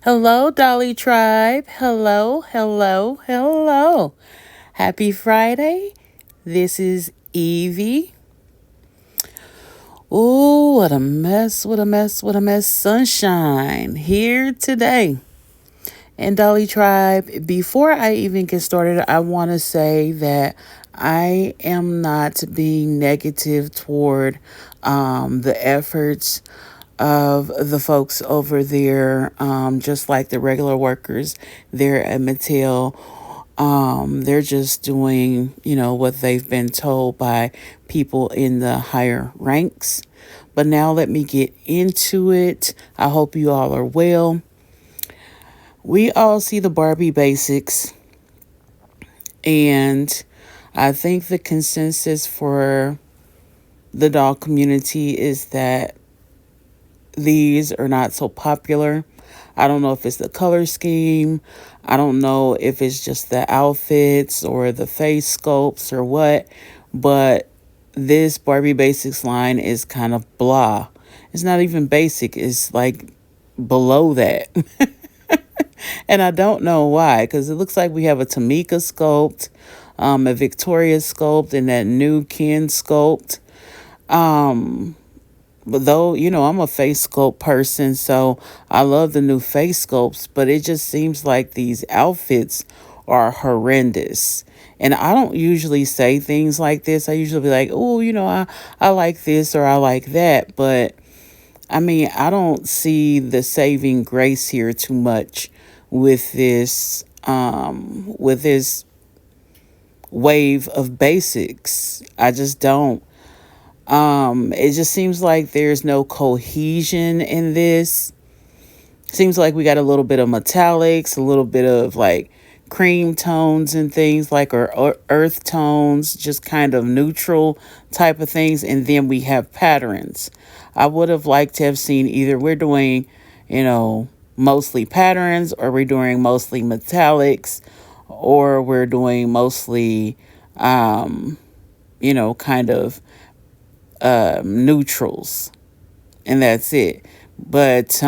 Hello, Dolly Tribe. Hello, hello, hello. Happy Friday. This is Evie. Ooh, what a mess, what a mess, what a mess. Sunshine here today. And Dolly Tribe, before I even get started, I want to say that I am not being negative toward the efforts of the folks over there, just like the regular workers there at Mattel. They're just doing, what they've been told by people in the higher ranks. But now let me get into it. I hope you all are well. We all see the Barbie basics, and I think the consensus for the doll community is that these are not so popular. I don't know if it's the color scheme. I don't know if it's just the outfits or the face sculpts or what, but this Barbie Basics line is kind of blah. It's not even basic, it's like below that. And I don't know why, because it looks like we have a Tamika sculpt, a Victoria sculpt, and that new Ken sculpt. But though, I'm a face sculpt person, so I love the new face sculpts, but it just seems like these outfits are horrendous. And I don't usually say things like this. I usually be like, oh, I like this or I like that. But I mean, I don't see the saving grace here too much with this wave of basics. I just don't. It just seems like there's no cohesion in this. Seems like we got a little bit of metallics, a little bit of like cream tones and things like or earth tones, just kind of neutral type of things, and then we have patterns. I would have liked to have seen either we're doing, mostly patterns, or we're doing mostly metallics, or we're doing mostly kind of neutrals, and that's it. But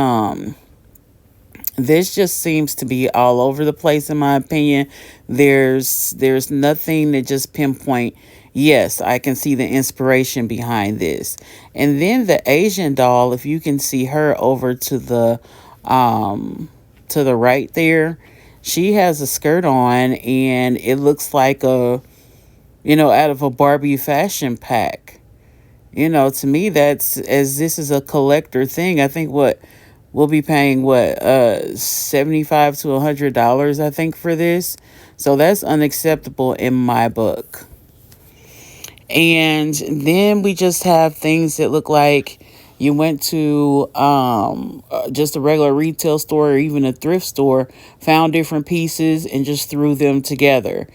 this just seems to be all over the place, in my opinion. There's nothing to just pinpoint, yes, I can see the inspiration behind this. And then the Asian doll, if you can see her over to the right there, she has a skirt on, and it looks like out of a Barbie fashion pack. To me, that's, as this is a collector thing, I think what we'll be paying, $75 to $100, I think, for this. So that's unacceptable in my book. And then we just have things that look like you went to just a regular retail store or even a thrift store, found different pieces and just threw them together.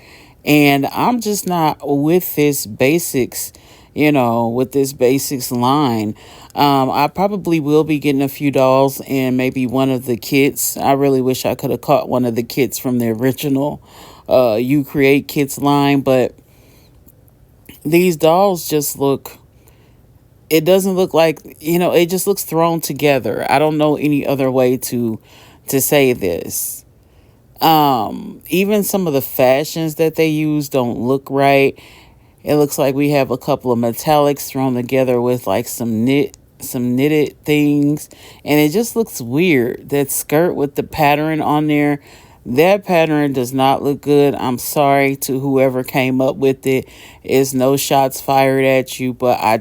And I'm just not with this basics, with this basics line. I probably will be getting a few dolls and maybe one of the kits. I really wish I could have caught one of the kits from the original You Create Kits line, but these dolls just look, it doesn't look like, it just looks thrown together. I don't know any other way to say this. Even some of the fashions that they use don't look right. It looks like we have a couple of metallics thrown together with like some knitted things, and it just looks weird. That skirt with the pattern on there, that pattern does not look good. I'm sorry to whoever came up with it. It's no shots fired at you, but I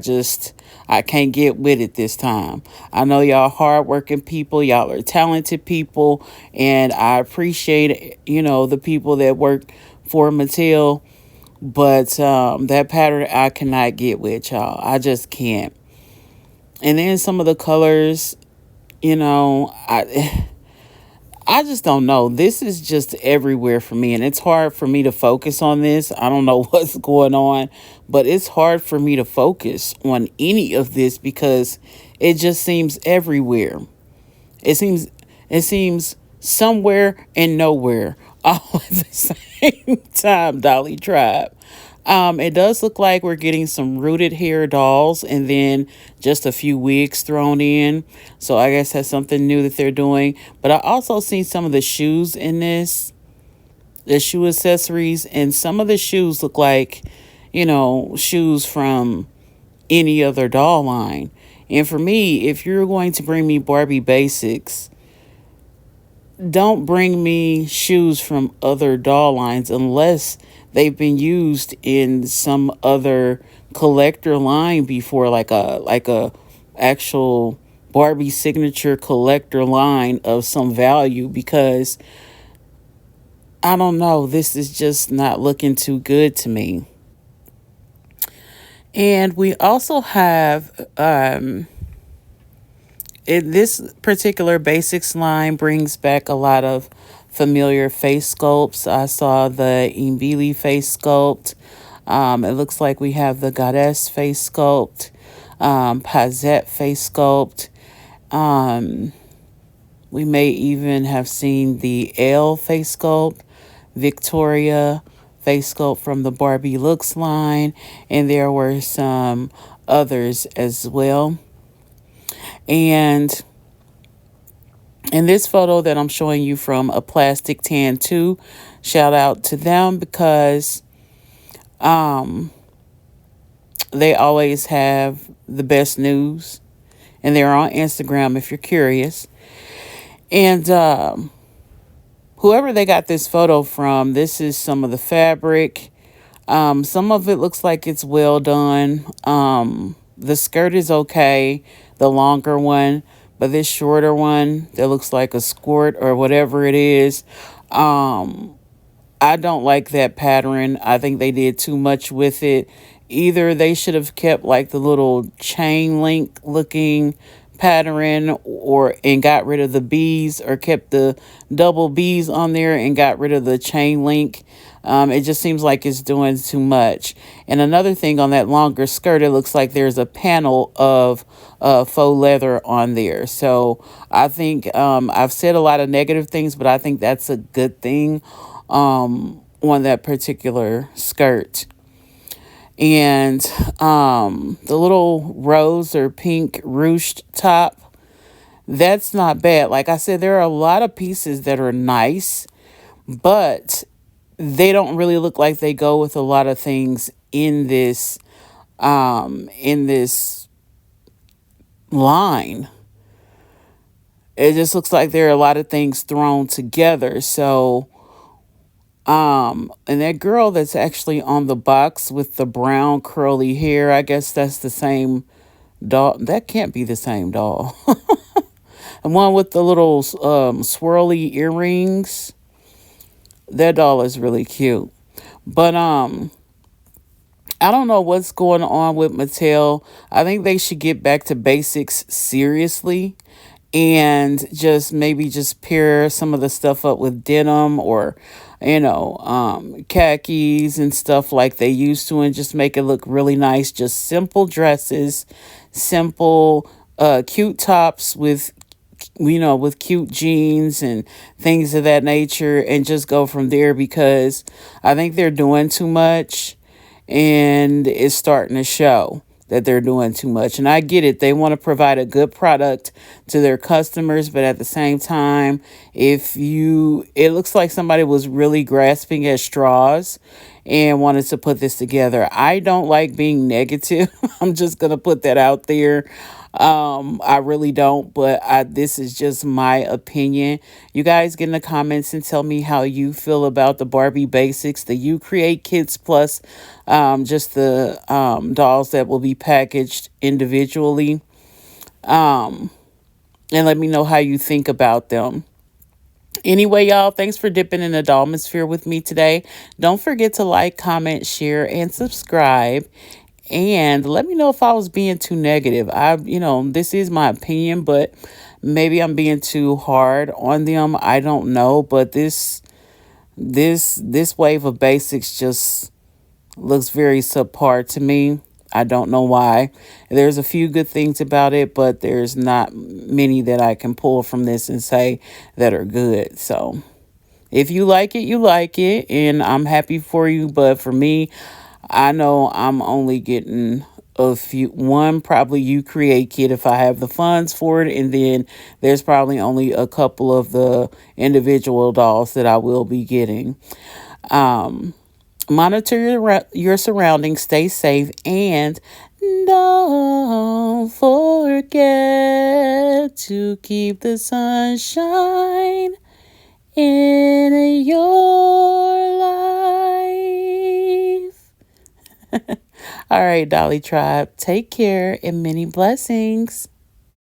can't get with it this time. I know y'all hardworking people, y'all are talented people, and I appreciate, the people that work for Mattel. But that pattern I cannot get with, y'all. I just can't. And then some of the colors, I just don't know. This is just everywhere for me, and it's hard for me to focus on this. I don't know what's going on, but it's hard for me to focus on any of this because it just seems everywhere. It seems somewhere and nowhere all at the same time, Dolly Tribe. It does look like we're getting some rooted hair dolls and then just a few wigs thrown in. So I guess that's something new that they're doing. But I also see some of the shoes in this, the shoe accessories, and some of the shoes look like, shoes from any other doll line. And for me, if you're going to bring me Barbie basics, don't bring me shoes from other doll lines unless they've been used in some other collector line before, like a actual Barbie signature collector line of some value, because I don't know, this is just not looking too good to me. And we also have this particular basics line brings back a lot of familiar face sculpts. I saw the Mbili face sculpt. It looks like we have the Goddess face sculpt, Pazette face sculpt. Um, we may even have seen the L face sculpt, Victoria face sculpt from the Barbie Looks line, and there were some others as well. And in this photo that I'm showing you from A Plastic Tan 2, shout out to them because um, they always have the best news. And they're on Instagram if you're curious. And whoever they got this photo from, this is some of the fabric. Some of it looks like it's well done. The skirt is okay, the longer one, but this shorter one that looks like a skirt or whatever it is, I don't like that pattern. I think they did too much with it. Either they should have kept like the little chain link looking pattern or and got rid of the bees, or kept the double bees on there and got rid of the chain link. It just seems like it's doing too much. And another thing, on that longer skirt, it looks like there's a panel of faux leather on there. So I think I've said a lot of negative things, but I think that's a good thing on that particular skirt. And the little rose or pink ruched top, that's not bad. Like I said, there are a lot of pieces that are nice, but they don't really look like they go with a lot of things in this line. It just looks like there are a lot of things thrown together. So and that girl that's actually on the box with the brown curly hair, I guess that's the same doll. That can't be the same doll. The one with the little swirly earrings. That doll is really cute. But I don't know what's going on with Mattel. I think they should get back to basics seriously and just maybe just pair some of the stuff up with denim or khakis and stuff like they used to, and just make it look really nice. Just simple dresses, simple cute tops with cute jeans and things of that nature, and just go from there, because I think they're doing too much and it's starting to show that they're doing too much. And I get it. They want to provide a good product to their customers, but at the same time, it looks like somebody was really grasping at straws and wanted to put this together. I don't like being negative. I'm just going to put that out there. I really don't, but this is just my opinion. You guys get in the comments and tell me how you feel about the Barbie basics, the You Create Kids Plus, just the dolls that will be packaged individually. And let me know how you think about them. Anyway, y'all, thanks for dipping in the Dollmosphere with me today. Don't forget to like, comment, share, and subscribe. And let me know if I was being too negative. This is my opinion, but maybe I'm being too hard on them. I don't know, but this wave of basics just looks very subpar to me. I don't know why. There's a few good things about it, but there's not many that I can pull from this and say that are good. So if you like it, you like it, and I'm happy for you. But for me, I know I'm only getting a few, one probably You Create kit if I have the funds for it, and then there's probably only a couple of the individual dolls that I will be getting. Um, Monitor your surroundings, stay safe, and don't forget to keep the sunshine in your life. All right, Dolly Tribe, take care and many blessings.